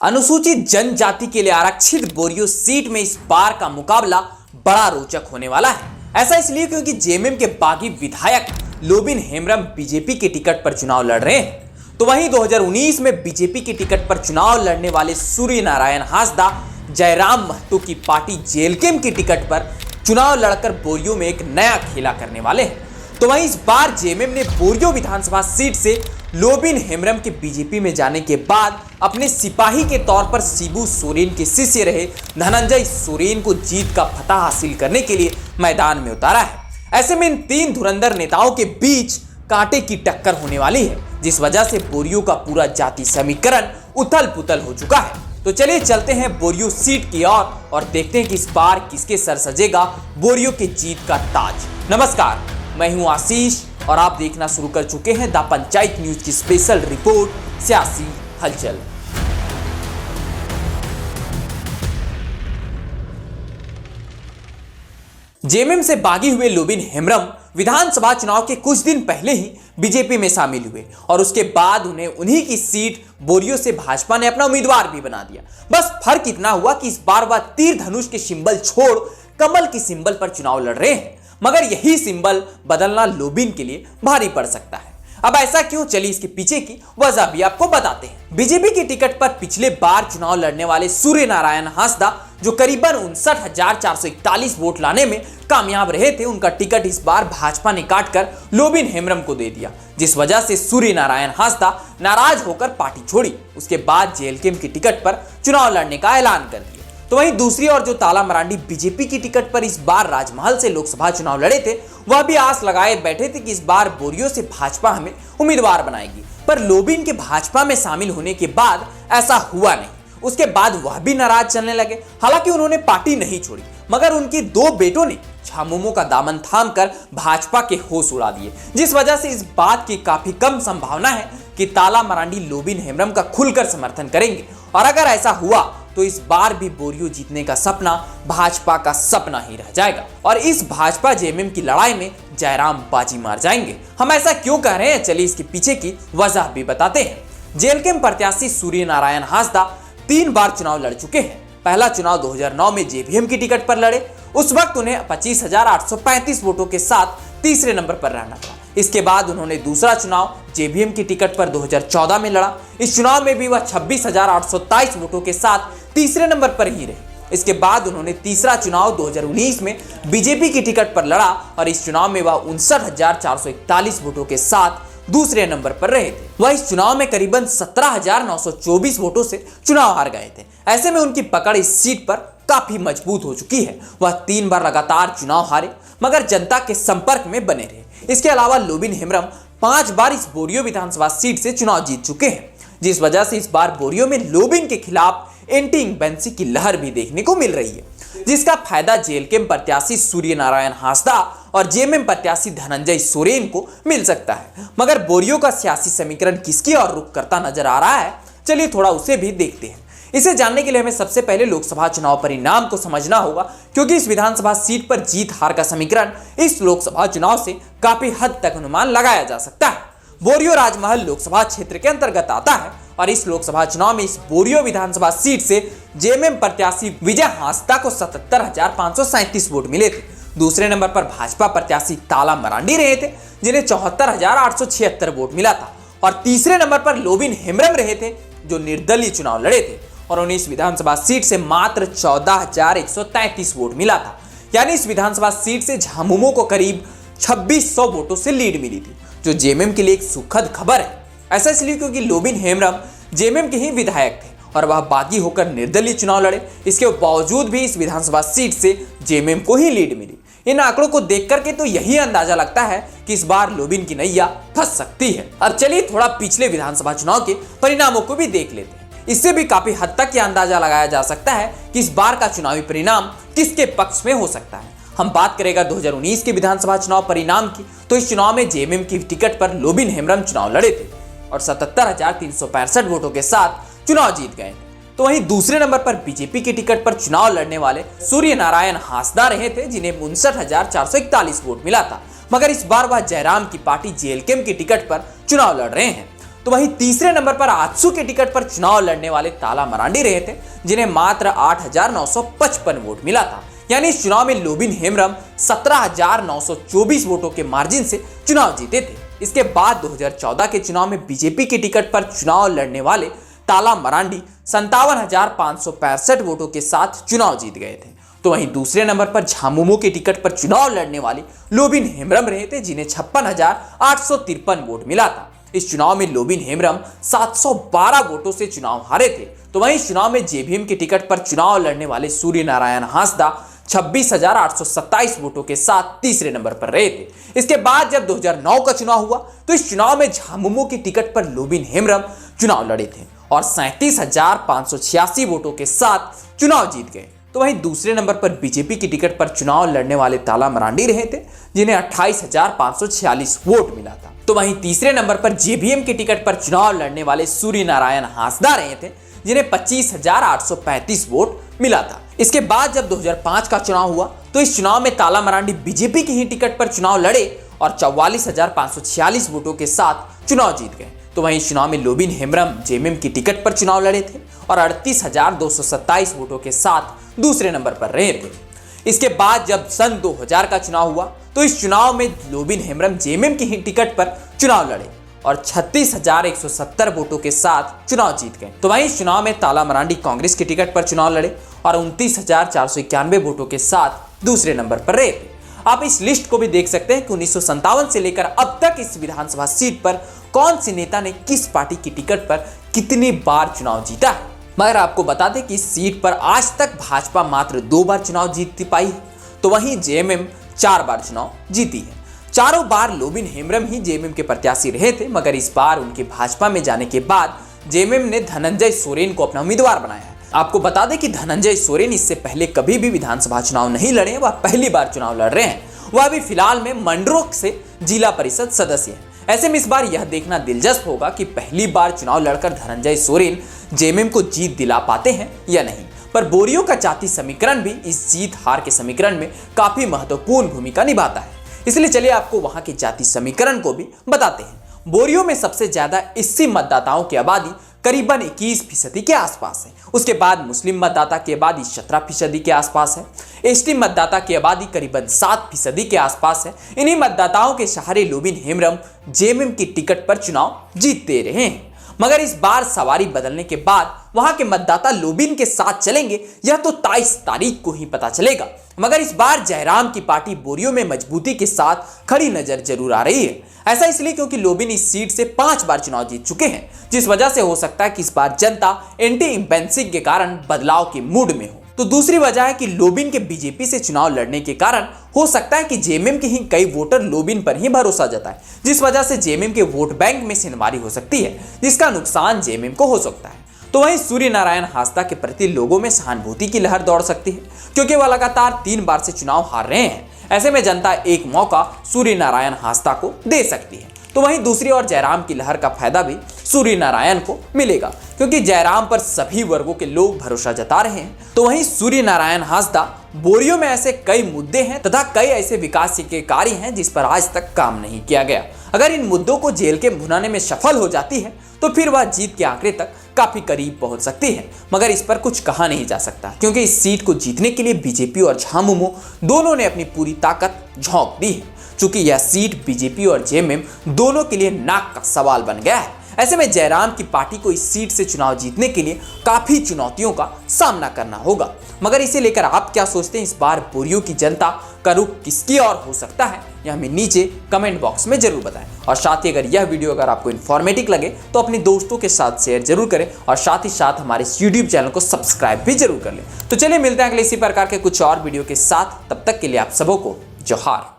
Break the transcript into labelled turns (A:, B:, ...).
A: अनुसूचित जनजाति के लिए आरक्षित बोरियो सीट में इस बार का मुकाबला बड़ा रोचक होने वाला है। ऐसा इसलिए क्योंकि जेएमएम के बागी विधायक लोबिन हेम्ब्रम बीजेपी के टिकट पर चुनाव लड़ रहे हैं। तो वहीं 2019 में बीजेपी के टिकट पर चुनाव लड़ने वाले सूर्य नारायण हांसदा जयराम महतो की पार्टी जेएलकेएम की टिकट पर चुनाव लड़कर बोरियो में एक नया खेला करने वाले हैं। तो वहीं इस बार जेएमएम ने बोरियो विधानसभा सीट से लोबिन हेम्ब्रम के बीजेपी में जाने के बाद अपने सिपाही के तौर पर शिबू सोरेन के शिष्य रहे धनंजय सोरेन को जीत का फतह हासिल करने के लिए मैदान में उतारा है। ऐसे में इन तीन धुरंधर नेताओं के बीच कांटे की टक्कर होने वाली है, जिस वजह से बोरियो का पूरा जाति समीकरण उथल पुथल हो चुका है। तो चलिए चलते हैं बोरियो सीट की ओर और देखते हैं कि इस बार किसके सर सजेगा बोरियो के जीत का ताज। नमस्कार, मैं हूं आशीष और आप देखना शुरू कर चुके हैं द पंचायत न्यूज की स्पेशल रिपोर्ट सियासी हलचल। जेएमएम से बागी हुए लोबिन हेम्ब्रम विधानसभा चुनाव के कुछ दिन पहले ही बीजेपी में शामिल हुए और उसके बाद उन्हें उन्हीं की सीट बोरियो से भाजपा ने अपना उम्मीदवार भी बना दिया। बस फर्क इतना हुआ कि इस बार वह तीर धनुष के सिंबल छोड़ कमल के सिंबल पर चुनाव लड़ रहे हैं, मगर यही सिंबल बदलना लोबिन के लिए भारी पड़ सकता है। अब ऐसा क्यों, चलिए इसके पीछे की वजह भी आपको बताते हैं। बीजेपी की टिकट पर पिछले बार चुनाव लड़ने वाले सूर्य नारायण हांसदा जो करीबन 59,441 वोट लाने में कामयाब रहे थे, उनका टिकट इस बार भाजपा ने काटकर लोबिन हेम्ब्रम को दे दिया, जिस वजह से सूर्य नारायण हांसदा नाराज होकर पार्टी छोड़ी। उसके बाद जेएलकेएम की टिकट पर चुनाव लड़ने का ऐलान कर दिया। तो वहीं दूसरी ओर जो ताला मरांडी बीजेपी की टिकट पर इस बार राजमहल से लोकसभा चुनाव लड़े थे, वह भी आस लगाए बैठे थे कि इस बार बोरियो से भाजपा हमें उम्मीदवार बनाएगी। पर लोबिन के भाजपा में शामिल होने के बाद ऐसा हुआ नहीं। उसके बाद वह भी नाराज चलने लगे। हालांकि उन्होंने पार्टी नहीं छोड़ी, मगर उनके दो बेटों ने झामुमो का दामन थामकर भाजपा के होश उड़ा दिए, जिस वजह से इस बात की काफी कम संभावना है कि ताला मरांडी लोबिन हेम्ब्रम का खुलकर समर्थन करेंगे। और अगर ऐसा हुआ तो इस बार भी बोरियो जीतने का सपना भाजपा का सपना ही रह जाएगा और इस भाजपा जेएमएम की लड़ाई में जयराम बाजी मार जाएंगे। हम ऐसा क्यों कह रहे हैं, चलिए इसके पीछे की वजह भी बताते हैं। जेएलकेएम प्रत्याशी सूर्य नारायण हांसदा 3 बार चुनाव लड़ चुके हैं। पहला चुनाव 2009 में जेवीएम की टिकट पर लड़े। उस वक्त उन्हें 25,835 वोटों के साथ तीसरे नंबर पर रहना पड़ा। इसके बाद उन्होंने दूसरा चुनाव जेवीएम की टिकट पर 2014 में लड़ा। इस चुनाव में भी वह 26,827 वोटों के साथ तीसरे नंबर पर ही रहे। इसके बाद उन्होंने तीसरा चुनाव 2019 में बीजेपी की टिकट पर लड़ा और इस चुनाव में वह 59,441 वोटों के साथ दूसरे नंबर पर रहे थे। वह इस चुनाव में करीबन 17,924 वोटों से चुनाव हार गए थे। ऐसे में उनकी पकड़ इस सीट पर काफी मजबूत हो चुकी है। वह 3 बार लगातार चुनाव हारे, मगर जनता के संपर्क में बने रहे। इसके अलावा लोबिन हेम्ब्रम 5 बार इस बोरियो विधानसभा सीट से चुनाव जीत चुके हैं, जिस वजह से इस बार बोरियो में लोबिन के खिलाफ एंटी इंकम्बेंसी की लहर भी देखने को मिल रही है, जिसका फायदा जेएलकेएम प्रत्याशी सूर्य नारायण हांसदा और जेएमएम प्रत्याशी धनंजय सोरेन को मिल सकता है। मगर बोरियो का सियासी समीकरण किसकी ओर रुख करता नजर आ रहा है, चलिए थोड़ा उसे भी देखते हैं। इसे जानने के लिए हमें सबसे पहले लोकसभा चुनाव परिणाम को समझना होगा, क्योंकि इस विधानसभा सीट पर जीत हार का समीकरण इस लोकसभा चुनाव से काफी हद तक अनुमान लगाया जा सकता है। बोरियो राजमहल लोकसभा क्षेत्र के अंतर्गत आता है और इस लोकसभा चुनाव में इस बोरियो विधानसभा सीट से जेएमएम प्रत्याशी विजय हांसदा को 77,537 वोट मिले थे। दूसरे नंबर पर भाजपा प्रत्याशी ताला मरांडी रहे थे, जिन्हें 74,876 वोट मिला था। और तीसरे नंबर पर लोबिन हेम्ब्रम रहे थे, जो निर्दलीय चुनाव लड़े थे और उन्हें इस विधानसभा सीट से मात्र 14,133 वोट मिला था। यानी इस विधानसभा सीट से झामुमो को करीब 2,600 वोटों से लीड मिली थी, जो जेएमएम के लिए एक सुखद खबर है। ऐसा इसलिए क्योंकि लोबिन हेम्ब्रम जेएमएम के ही विधायक थे और वह बागी होकर निर्दलीय चुनाव लड़े। इसके बावजूद भी इस विधानसभा सीट से जेएमएम को ही लीड मिली। इन आंकड़ों को देख करके तो यही अंदाजा लगता है कि इस बार लोबिन की नैया फंस सकती है। और चलिए थोड़ा पिछले विधानसभा चुनाव के परिणामों को भी देख लेते हैं। इससे भी काफी हद तक यह अंदाजा लगाया जा सकता है कि इस बार का चुनावी परिणाम किसके पक्ष में हो सकता है। हम बात करेगा 2019 के विधानसभा चुनाव परिणाम की, तो इस चुनाव में जेएमएम की टिकट पर लोबिन हेम्ब्रम चुनाव लड़े थे और 77,365 वोटों के साथ चुनाव जीत गए थे। तो वहीं दूसरे नंबर पर बीजेपी की टिकट पर चुनाव लड़ने वाले सूर्य नारायण हांसदा रहे थे, जिन्हें 59,441 वोट मिला था। मगर इस बार वह जयराम की पार्टी जेएलकेएम की टिकट पर चुनाव लड़ रहे हैं। तो वहीं तीसरे नंबर पर आजसू के टिकट पर चुनाव लड़ने वाले ताला मरांडी रहे थे, जिन्हें मात्र 8,955 वोट मिला था। यानी इस चुनाव में लोबिन हेम्ब्रम 17,924 वोटों के मार्जिन से चुनाव जीते थे। इसके बाद 2014 के चुनाव में बीजेपी के टिकट पर चुनाव लड़ने वाले ताला मरांडी 57,565 वोटों के साथ चुनाव जीत गए थे। तो वहीं दूसरे नंबर पर झामुमो के टिकट पर चुनाव लड़ने वाले लोबिन हेम्ब्रम रहे थे, जिन्हें 56,853 वोट मिला था। इस चुनाव में लोबिन हेम्ब्रम 712 वोटों से चुनाव हारे थे। तो वहीं इस चुनाव में जेवीएम के टिकट पर चुनाव लड़ने वाले सूर्य नारायण हांसदा 26,827 वोटों के साथ तीसरे नंबर पर रहे थे। इसके बाद जब 2009 का चुनाव हुआ तो इस चुनाव में झामुमो के टिकट पर लोबिन हेम्ब्रम चुनाव लड़े थे और 37,586 वोटों के साथ चुनाव जीत गए। तो वहीं दूसरे नंबर पर बीजेपी की टिकट पर चुनाव लड़ने वाले ताला मरांडी रहे थे, जिन्हें 28,546 वोट मिला था। तो वहीं तीसरे नंबर पर जेवीएम की टिकट पर चुनाव लड़ने वाले सूर्य नारायण हांसदा रहे थे, जिन्हें 25,835 वोट मिला था। इसके बाद जब 2005 का चुनाव हुआ तो इस चुनाव में ताला मरांडी बीजेपी की ही टिकट पर चुनाव लड़े और 44,546 वोटों के साथ चुनाव जीत गए। तो वहीं इस चुनाव में लोबिन हेम्ब्रम जेवीएम की टिकट पर चुनाव लड़े थे और 38,227 वोटों के साथ दूसरे नंबर पर रहे थे। इसके बाद जब सन 2000 का चुनाव हुआ तो इस चुनाव में लोबिन हेम्ब्रम जेवीएम की ही टिकट पर चुनाव लड़े और 36,170 वोटों के साथ चुनाव जीत गए। तो वहीं इस चुनाव में ताला मरांडी कांग्रेस की टिकट पर चुनाव लड़े और 29,491 वोटों के साथ दूसरे नंबर पर रहे थे। आप इस लिस्ट को भी देख सकते हैं कि 1957 से लेकर अब तक इस विधानसभा सीट पर कौन से नेता ने किस पार्टी की टिकट पर कितनी बार चुनाव जीता है। मगर आपको बता दें कि इस सीट पर आज तक भाजपा मात्र 2 बार चुनाव जीत पाई है, तो वहीं जेएमएम 4 बार चुनाव जीती है। चारों बार लोबिन हेम्ब्रम ही जेएमएम के प्रत्याशी रहे थे, मगर इस बार उनके भाजपा में जाने के बाद जेएमएम ने धनंजय सोरेन को अपना उम्मीदवार बनाया है। आपको बता दें कि धनंजय सोरेन इससे पहले कभी भी विधानसभा चुनाव नहीं लड़े, वह पहली बार चुनाव लड़ रहे हैं। वह अभी फिलहाल में मंडरोक से जिला परिषद सदस्य है। ऐसे में इस बार यह देखना दिलचस्प होगा कि पहली बार चुनाव लड़कर धनंजय सोरेन जेएमएम को जीत दिला पाते हैं या नहीं। पर बोरियो का जाति समीकरण भी इस जीत हार के समीकरण में काफी महत्वपूर्ण भूमिका निभाता है। इसलिए चलिए आपको वहां के जाति समीकरण को भी बताते हैं। बोरियो में सबसे ज्यादा 80 मतदाताओं की आबादी करीबन 21% के आसपास है। उसके बाद मुस्लिम मतदाता की आबादी 17% के आसपास है। एसटी मतदाता की आबादी करीबन 7% के आसपास है। इन्हीं मतदाताओं के सहारे लोबिन हेम्ब्रम जेएमएम की टिकट पर चुनाव जीतते रहे हैं। मगर इस बार सवारी बदलने के बाद वहां के मतदाता लोबिन के साथ चलेंगे, यह तो 23 तारीख को ही पता चलेगा। मगर इस बार जयराम की पार्टी बोरियो में मजबूती के साथ खड़ी नजर जरूर आ रही है। ऐसा इसलिए क्योंकि लोबिन इस सीट से 5 बार चुनाव जीत चुके हैं, जिस वजह से हो सकता है कि इस बार जनता एंटी इंपेंसिंग के कारण बदलाव के मूड में हो। तो दूसरी वजह है कि लोबिन के बीजेपी से चुनाव लड़ने के कारण हो सकता है कि जेएमएम के ही कई वोटर लोबिन पर ही भरोसा जताएं, जिस वजह से जेएमएम के वोट बैंक में सिनवारी हो सकती है, जिसका नुकसान जेएमएम को हो सकता है। तो वहीं सूर्य नारायण हांसदा के प्रति लोगों में सहानुभूति की लहर दौड़ सकती है, क्योंकि वह लगातार 3 बार से चुनाव हार रहे हैं। ऐसे में जनता एक मौका सूर्य नारायण हांसदा को दे सकती है। तो वहीं दूसरी ओर जयराम की लहर का फायदा भी सूर्य नारायण को मिलेगा, क्योंकि जयराम पर सभी वर्गों के लोग भरोसा जता रहे हैं। तो वहीं सूर्य नारायण हांसदा बोरियो में ऐसे कई मुद्दे हैं तथा कई ऐसे विकास के कार्य हैं जिस पर आज तक काम नहीं किया गया। अगर इन मुद्दों को जेल के भुनाने में सफल हो जाती है तो फिर वह जीत के आंकड़े तक काफी करीब पहुंच सकती है। मगर इस पर कुछ कहा नहीं जा सकता, क्योंकि इस सीट को जीतने के लिए बीजेपी और झामुमो दोनों ने अपनी पूरी ताकत झोंक दी है। चूंकि यह सीट बीजेपी और जेएमएम दोनों के लिए नाक का सवाल बन गया है। ऐसे में जयराम की पार्टी को इस सीट से चुनाव जीतने के लिए काफी चुनौतियों का सामना करना होगा। मगर इसे लेकर आप क्या सोचते हैं? इस बार बोरियो की जनता का रुख किसकी ओर हो सकता है, यह हमें नीचे कमेंट बॉक्स में जरूर बताएं। और साथ ही अगर यह वीडियो अगर आपको इन्फॉर्मेटिव लगे तो अपने दोस्तों के साथ शेयर जरूर करें और साथ ही साथ हमारे यूट्यूब चैनल को सब्सक्राइब भी जरूर कर लें। तो चलिए मिलते हैं अगले इसी प्रकार के कुछ और वीडियो के साथ। तब तक के लिए आप सबों को जोहार।